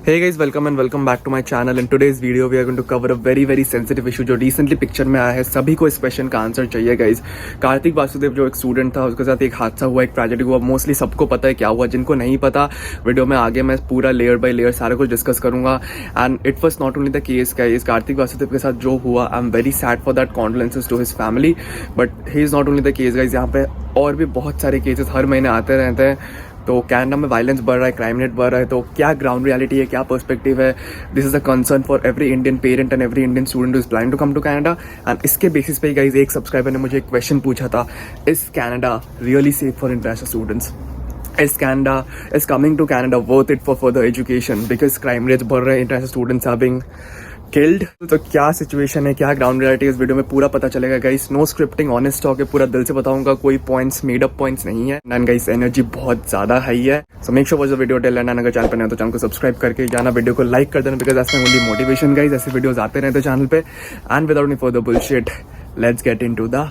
Hey guys, welcome and welcome back to my channel. In today's video, we are going to cover a very sensitive issue जो recently picture में आया है. सभी को इस question का आंसर चाहिए गाइज. कार्तिक वासुदेव जो एक स्टूडेंट था, उसके साथ एक हादसा हुआ, एक ट्रेजेडी हुआ. मोस्टली सबको पता है क्या हुआ. जिनको नहीं पता, वीडियो में आगे मैं पूरा लेयर बाय लेयर सारा कुछ डिस्कस करूंगा. And it was not only the case guys. Kartik Vasudev के साथ जो हुआ, I am very sad for that. Condolences to his family. But he is not only the case guys. यहाँ पे और भी बहुत सारे केसेस हर महीने आते रहते हैं. तो कनाडा में वायलेंस बढ़ रहा है, क्राइम रेट बढ़ रहा है. तो क्या ग्राउंड रियलिटी है, क्या पर्सपेक्टिव है? This is a concern for every Indian parent and every Indian student is planning to come to Canada. And इसके बेसिस पे गाइज एक सब्सक्राइबर ने मुझे एक क्वेश्चन पूछा था, is Canada really safe for international students? Is coming to Canada worth it for further education? Because crime rates बढ़ रहे हैं, international students are being killed. तो क्या सिचुएशन है, क्या ग्राउंड रियलिटी इस वीडियो में पूरा पता चलेगा guys. No scripting, honest talk है, पूरा दिल से बताऊंगा. कोई पॉइंट्स मेड अप पॉइंट्स नहीं है. एंड गाइस एनर्जी बहुत ज्यादा हाई है. सो make sure watch the video till and. अगर चैनल पर नए तो चैनल को सब्सक्राइब करके जाना, वीडियो को लाइक कर देना, because that's my only motivation guys. ऐसे वीडियोस आते रहते चैनल पे. And without any further bullshit, let's get into the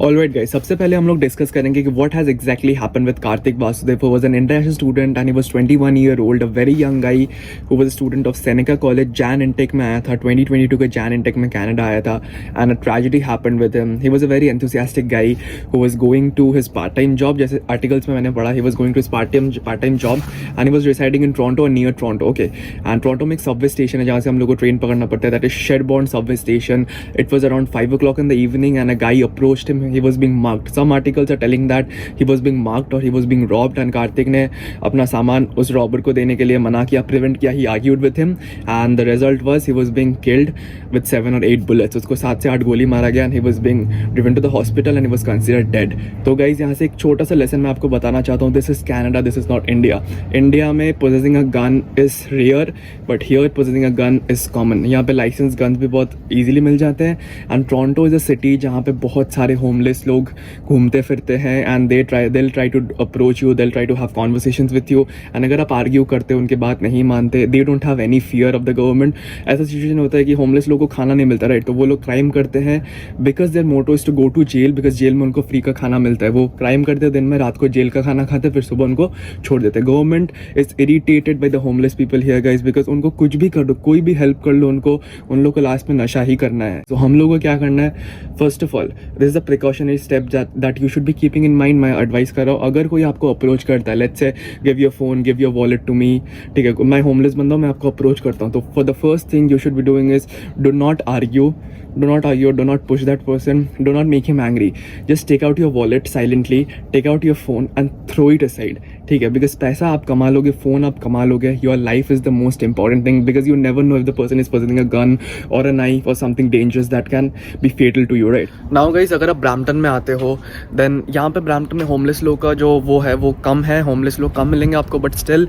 alright guys, सबसे पहले हम लोग डिस्कस करेंगे कि what has exactly happened with Kartik Vasudev. Who was an international student and he was 21 year old, a very young गाई who was a student of Seneca college. Jain intake में आया था, 2022 के जैन इनटेक में कनाडा आया था. And a tragedy happened with him. He was a very enthusiastic guy who was going to his part time job. जैसे articles में मैंने पढ़ा, he was going to his part time job and he was residing in Toronto, near Toronto. Okay. And Toronto में एक Subway station है जहाँ से हम लोग को ट्रेन पकड़ना पड़ता है. That is Sherbourne subway station. It was around 5 o'clock in the evening and a guy approached him. He was being mugged. Some articles are telling that he was being mugged or he was being robbed. And Kartik ने अपना सामान उस robber को देने के लिए मना किया, प्रिवेंट किया. He argued with him and the result was he was being killed with 7 or 8 bullets. उसको 7 से 8 गोली मारा गया and he was being driven to the hospital and he was considered dead. तो गाइज यहाँ से एक छोटा सा लेसन मैं आपको बताना चाहता हूँ. This is Canada, this is not India. India में possessing a gun is rare but here possessing a gun is common. यहाँ पे लाइसेंस गन्स भी बहुत ईजिली मिल जाते हैं. And Toronto is a city जहाँ पे बहुत सारे होमलेस लोग घूमते फिरते हैं. And they'll try to approach you, they'll try to have conversations with you. And अगर आप आर्ग्यू करते हो, उनकी बात नहीं मानते, they don't have any fear of the government. ऐसा सिचुएशन होता है कि होमलेस लोगों को खाना नहीं मिलता, राइट? तो वो लोग क्राइम करते हैं because their motto is to go to jail, because jail में उनको फ्री का खाना मिलता है. वो क्राइम करते हैं दिन में, रात को जेल का खाना खाते हैं, फिर सुबह उनको छोड़ देते हैं. Government is irritated by the homeless people here guys, because उनको कुछ भी कर दो, कोई भी हेल्प कर लो उनको, उन लोग को लास्ट में नशा ही करना है. तो हम लोग को क्या करना है? First of all this is a precautionary step that you should be keeping in mind. मैं एडवाइस कर रहा हूँ, अगर कोई आपको अप्रोच करता है, let's say give your phone, give your wallet to me, ठीक है, मैं होमलेस बंदा हूँ, मैं आपको अप्रोच करता हूँ, तो for the first thing you should be doing is do not argue, do not push that person, do not make him angry. Just take out your wallet silently, take out your phone and throw it aside, ठीक है? Because पैसा आप कमा लोगे, phone आप कमा लोगे, your life is the most important thing, because you never know if the person is possessing a gun or a knife or something dangerous that can be fatal to you, right? Now guys, अगर आप Brampton में आते हो, then यहाँ पे Brampton में homeless लोग का जो वो है वो कम है, होमलेस लोग कम मिलेंगे आपको. But still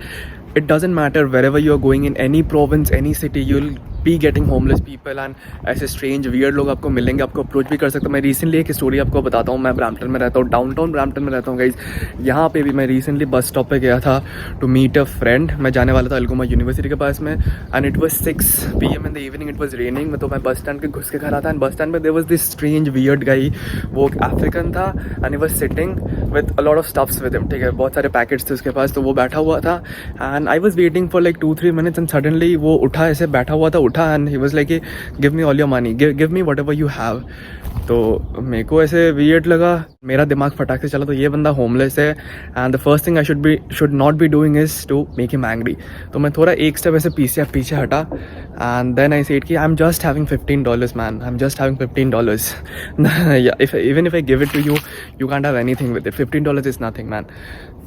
it doesn't matter, wherever you are going, in any province, any city, you'll be getting homeless people and ऐसे strange weird लोग आपको मिलेंगे, आपको अप्रोच भी कर सकते हैं. मैं रिसेंटली एक स्टोरी आपको बताता हूँ. मैं ब्रैम्पटन में रहता हूँ, डाउनटाउन ब्रैम्पटन में रहता हूँ गाइज. यहाँ पे भी मैं रिसेंटली बस स्टॉप पे गया था टू मीट अ फ्रेंड. मैं जाने वाला था अल्गोमा यूनिवर्सिटी के पास में. And it was 6 PM in the evening. It was raining. तो मैं बस स्टैंड के घुस के घर आता. एंड बस स्टैंड में there was this strange weird guy. वो अफ्रीकन था and he was sitting with a lot of stuffs with him, ठीक है? बहुत सारे पैकेट्स थे उसके पास. तो वो बैठा हुआ था and I was waiting for like 2-3 minutes and suddenly वो उठा, ऐसे बैठा हुआ था, उठा and he was like give me all your money, give me whatever you have. तो मेरे को ऐसे वियर्ड लगा, मेरा दिमाग फटाक से चला. तो ये बंदा होमलेस है and the first thing I should not be doing is to make him angry. तो मैं थोड़ा एक स्टेप ऐसे पीछे हटा एंड देन आई सेड कि I am just having $15 man, I am just having $15. Even if I give it to you, you can't have anything with it. $15 is nothing man.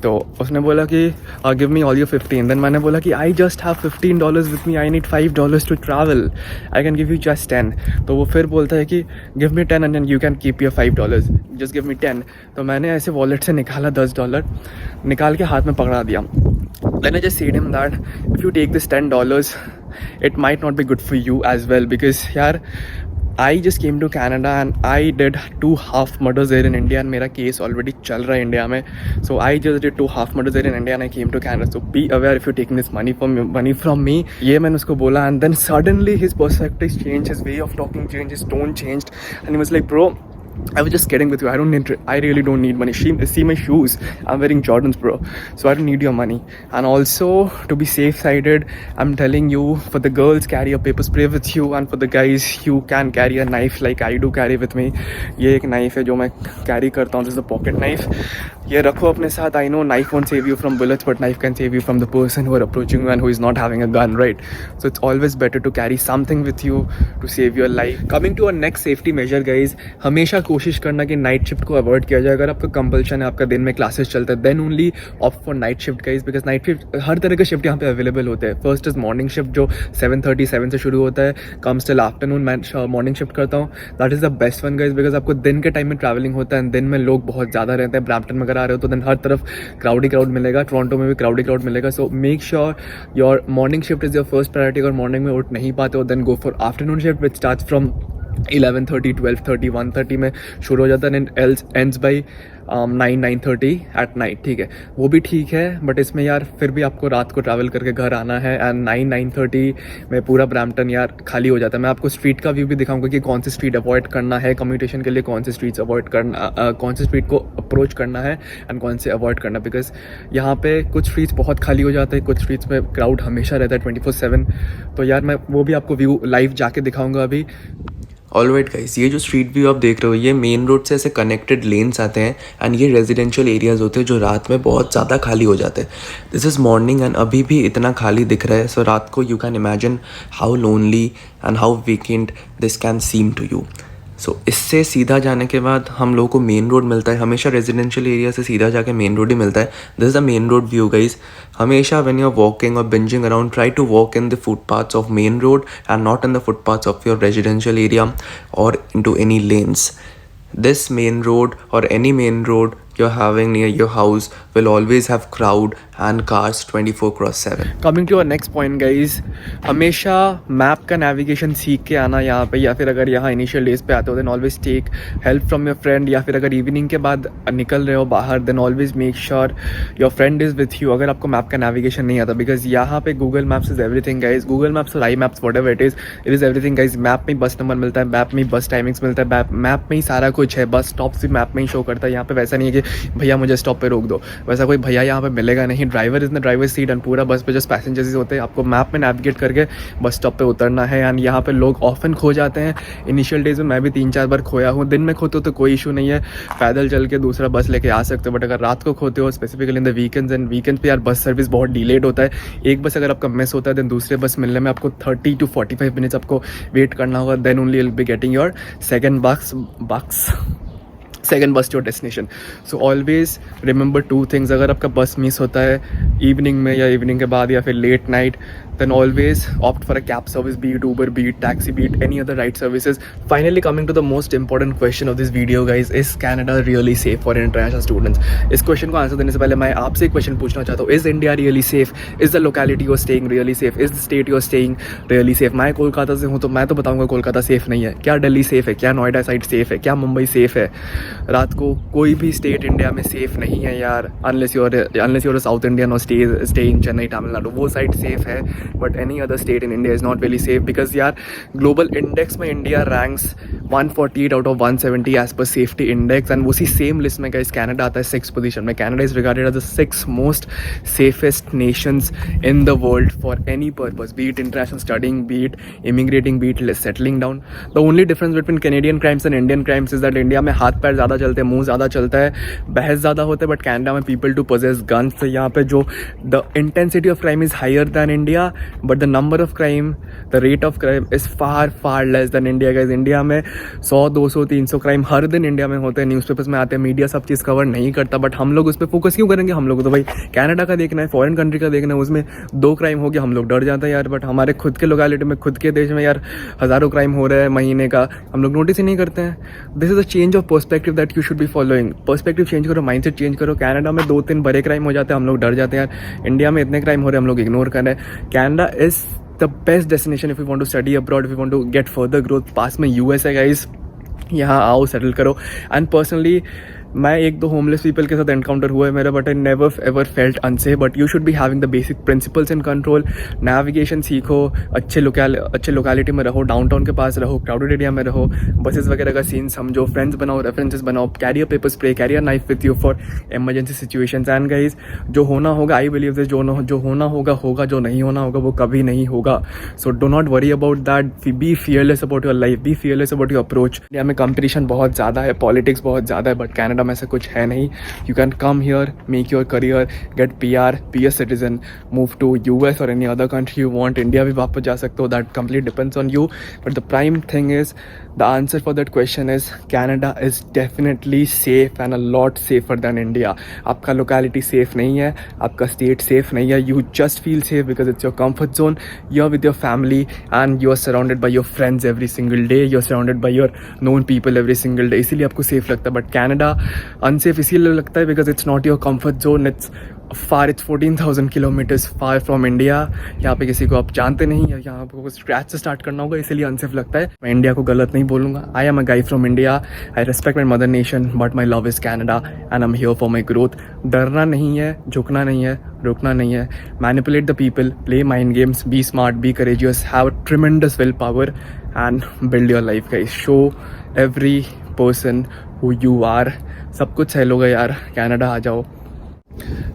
तो उसने बोला कि give me all your 15. Then मैंने बोला कि I just have $15 with me, I need $5 to travel, I can give you just 10. तो वो फिर बोलता है कि give me 10 and you can keep your $5, just give me 10. तो मैंने ऐसे वॉलेट से निकाला $10, निकाल के हाथ में पकड़ा दिया. Then I just said him that if you take this $10, it might not be good for you as well, because यार I just came to Canada and I did 2 half murders there in India and मेरा case already चल रहा है India में. So I just did 2 half murders there in India and I came to Canada. So be aware if you're taking this money from me. ये मैंने उसको बोला and then suddenly his perspective changed, his way of talking changed, his tone changed and he was like, bro, I was just kidding with you. I really don't need money. See my shoes. I'm wearing Jordans, bro. So I don't need your money. And also, to be safe-sided, I'm telling you, for the girls, carry a paper spray with you, and for the guys, you can carry a knife like I do carry with me. ये एक knife है जो मैं carry करता हूँ. This is a pocket knife. ये रखो अपने साथ. I know knife won't save you from bullets, but knife can save you from the person who are approaching you and who is not having a gun, right? So it's always better to carry something with you to save your life. Coming to our next safety measure, guys, हमेशा कोशिश करना कि night shift को avoid किया जाए. अगर आपका compulsion है, आपका दिन में क्लासेस चलता है, then only opt for night shift guys, because night shift हर तरह के शिफ्ट यहाँ पे अवेलेबल होते हैं. फर्स्ट इज मॉर्निंग शिफ्ट जो 7:37 से शुरू होता है, कम्स टिल आफ्टरनून. मैं मॉर्निंग शिफ्ट करता हूँ. That is the best one guys, because आपको दिन के टाइम में ट्रैवलिंग होता है, दिन में लोग बहुत ज़्यादा रहते हैं. ब्रैम्पटन में अगर आ रहे हो तो दिन हर तरफ क्राउड मिलेगा. टोरंटो में भी क्राउड मिलेगा. So make sure your morning shift is your first priority. अगर मॉर्निंग में उठ नहीं पाते हो, then go for afternoon shift which starts from 11:30, 12:30, 1:30 में शुरू हो जाता है, and ends by 9:30 at night. ठीक है, वो भी ठीक है, बट इसमें यार फिर भी आपको रात को ट्रैवल करके घर आना है. एंड 9:30 में पूरा ब्रैम्पटन यार खाली हो जाता है. मैं आपको स्ट्रीट का व्यू भी दिखाऊंगा कि कौन सी स्ट्रीट अवॉइड करना है कम्यूटेशन के लिए, कौन सी स्ट्रीट्स अवॉइड करना, कौन सी स्ट्रीट को अप्रोच करना है एंड कौन से अवॉइड करना. बिकॉज यहाँ पे कुछ स्ट्रीट्स बहुत खाली हो जाते हैं, कुछ स्ट्रीट्स में क्राउड हमेशा रहता है 24/7. तो यार मैं वो भी आपको व्यू लाइव जाके दिखाऊंगा अभी. ऑलराइट गाइस, ये जो स्ट्रीट व्यू आप देख रहे हो, ये मेन रोड से ऐसे कनेक्टेड लेन्स आते हैं एंड ये रेजिडेंशियल एरियाज होते हैं जो रात में बहुत ज़्यादा खाली हो जाते हैं. दिस इज़ मॉर्निंग एंड अभी भी इतना खाली दिख रहा है. सो रात को you can imagine how lonely and how weekend this can seem to you. So इससे सीधा जाने के बाद हम लोगों को मेन रोड मिलता है. हमेशा रेजिडेंशियल एरिया से सीधा जाके मेन रोड ही मिलता है. This is the main road view guys. हमेशा व्हेन यू आर वॉकिंग और binging around, try to walk in the footpaths of main road and not in the footpaths of your residential area और into any lanes. This main road or any main road you're having near your house will always have crowd and cars 24/7. Coming to our next point guys, हमेशा map का navigation सीख के आना यहाँ पे, या फिर अगर यहाँ इनिशियल डेज पे आते हो then always take help from your friend. या फिर अगर इवनिंग के बाद निकल रहे हो बाहर, then always make sure your friend is with you अगर आपको मैप का नेविगेशन नहीं आता. बिकॉज यहाँ पे Google Maps is everything guys. Google Maps और I maps whatever it is everything guys. Map में बस नंबर मिलता है, मैप में बस टाइमिंग्स मिलता है, मैप में ही सारा कुछ है. बस स्टॉप्स भी मैप में ही शो करता है. यहाँ पे वैसा नहीं है कि भैया मुझे स्टॉप पे रोक दो, वैसा कोई भैया यहाँ पे मिलेगा नहीं. Driver is the driver seat and पूरा बस पे जो पैसेंजर्स होते हैं, आपको मैप में नेविगेट करके बस स्टॉप पे उतरना है. एंड यहाँ पे लोग ऑफन खो जाते हैं. इनिशियल डेज में मैं भी 3-4 बार खोया हूँ. दिन में खोते हो तो कोई इशू नहीं है, पैदल चल के दूसरा बस लेके आ सकते हो. बट अगर रात को खोते हो, specifically in the weekends, and weekend पे यार बस सर्विस बहुत डिलेड होता है. एक बस अगर आपका मिस होता है देन दूसरे बस मिलने में आपको 30 to 45 मिनट्स आपको वेट करना होगा. Then only will be getting your second bus to your destination. So always remember 2 things. अगर आपका बस मिस होता है इवनिंग में या इवनिंग के बाद या फिर late night, then always opt for a cab service, be it Uber, be it taxi, be it any other ride services. Finally, coming to the most important question of this video guys, is Canada really safe for international students? इस question को answer देने से पहले मैं आपसे एक question पूछना चाहता हूँ. Is India really safe? Is the locality you're staying really safe? Is the state you're staying really safe? मैं कोलकाता से हूँ तो मैं तो बताऊँगा कोलकाता सेफ नहीं है. क्या दिल्ली सेफ है? क्या नोएडा साइड सेफ है? क्या मुंबई सेफ है? रात को कोई भी स्टेट इंडिया में सेफ नहीं है यार, unless you're a South Indian or stay in Chennai, Tamil Nadu, वो साइड सेफ है. But any other state in India is not really safe, because यार global index में India ranks 148 out of 170 as per safety index, and उसी same list में guys Canada आता है 6th position में. Canada is regarded as the 6th most safest nations in the world for any purpose, be it international studying, be it immigrating, be it settling down. The only difference between Canadian crimes and Indian crimes is that India में हाथ पैर ज़्यादा चलते हैं, मुंह ज़्यादा चलता है, बहस ज़्यादा होता है. बट कैनेडा में people to possess guns. यहाँ पे जो the intensity of crime is higher than India, but the number of crime, the rate of crime is far less than India guys. India में 100, 200, 300 क्राइम हर दिन India में होते हैं, newspapers में आते हैं, मीडिया सब चीज़ कवर नहीं करता. बट हम लोग उस पर फोकस क्यों करेंगे? हम लोग को तो भाई कनाडा का देखना है, फॉरेन कंट्री का देखना है, उसमें 2 क्राइम हो गया हम लोग डर जाते हैं यार. बट हमारे खुद के लोकेलिटी में, खुद के देश में यार हज़ारों क्राइम हो रहे हैं महीने का, हम लोग नोटिस ही नहीं करते हैं. This is a change of perspective that you should be following. Perspective change करो, माइंडसेट चेंज करो. कनाडा में 2-3 बड़े क्राइम हो जाते हैं, हम लोग डर जाते हैं यार. इंडिया में इतने क्राइम हो रहे हैं, हम लोग इग्नोर कर रहे हैं. Canada is the best destination if you want to study abroad, if you want to get further growth. पास में US है guys, यहाँ आओ, सेटल करो. एंड पर्सनली मैं एक दो होमलेस पीपल के साथ एनकाउंटर हुआ है मेरा, but I never ever felt unsafe. But you should be having the basic principles in control. Navigation सीखो, अच्छे लोकेलिटी में रहो, डाउनटाउन के पास रहो, क्राउडेड एरिया में रहो, बसेस वगैरह का सीन समझो, फ्रेंड्स बनाओ, रेफरेंसेस बनाओ, carry pepper spray, carry knife with you for emergency situations. And guys, जो होना होगा, आई बिलीव दिस, जो होना होगा, जो नहीं होना होगा वो कभी नहीं होगा. So do not worry about that. Be fearless about your life, be fearless about your approach. India में कंपटीशन बहुत ज़्यादा है, पॉलिटिक्स बहुत ज़्यादा है, बट कनाडा में ऐसा कुछ है नहीं. You can come here, make your career, get PR, be a citizen, move to US और any other country you want. India भी वापस जा सकते हो, that completely depends on you. But the prime thing is, the answer for that question is Canada is definitely safe and a lot safer than India. आपका locality safe नहीं है, आपका state safe नहीं है. You just feel safe because it's your comfort zone. You are with your family and you are surrounded by your friends every single day. You are surrounded by your known people every single day. इसीलिए आपको safe लगता है. But Canada unsafe इसीलिए लगता है because it's not your comfort zone. It's 14,000 kilometres far from India. यहाँ पे किसी को आप जानते नहीं, या यहाँ आपको स्क्रैच से स्टार्ट करना होगा, इसीलिए अनसेफ लगता है. मैं इंडिया को गलत नहीं बोलूँगा. आई am a guy from India. I respect my mother nation, but my love is Canada and I am here for my growth. डरना नहीं है, झुकना नहीं है, रुकना नहीं है. Manipulate the people, play mind games, be smart, be courageous, have a tremendous will power and build your life guys. Show every person who you are. सब कुछ सह लोगे यार, कनाडा आ जाओ.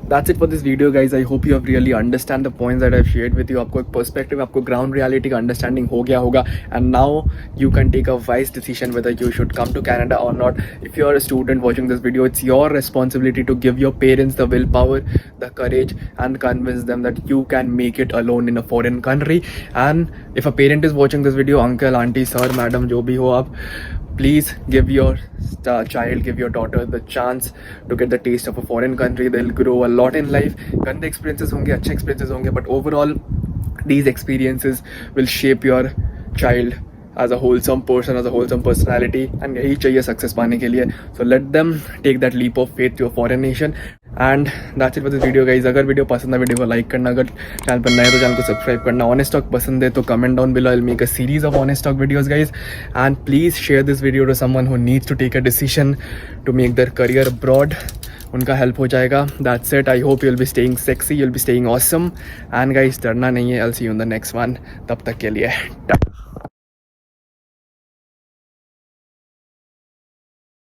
That's it for this video guys. I hope you have really understand the points that I've shared with you. आपको एक perspective, आपको ground reality का understanding हो गया होगा. And now you can take a wise decision whether you should come to Canada or not. If you are a student watching this video, it's your responsibility to give your parents the willpower, the courage and convince them that you can make it alone in a foreign country. And if a parent is watching this video, uncle, auntie, sir, madam, जो भी हो आप, please give your child, give your daughter the chance to get the taste of a foreign country. They'll grow a lot in life. गंदे experiences होंगे, अच्छे experiences होंगे, but overall these experiences will shape your child as a wholesome person, as a wholesome personality. And यही चाहिए success पाने के लिए. So let them take that leap of faith to a foreign nation. And that's it for this video guys. अगर video पसंद है, video को like करना. अगर चैनल पर नए तो चैनल को सब्सक्राइब करना. ऑनेस्ट टॉक पसंद है तो comment down below. I will make a series of honest talk videos guys. And please share this video to someone who needs to take a decision to make their career abroad. उनका help हो जाएगा. That's it. I hope you will be staying sexy, you will be staying awesome. And guys, डरना नहीं है. I will see you in the next one. तब तक के लिए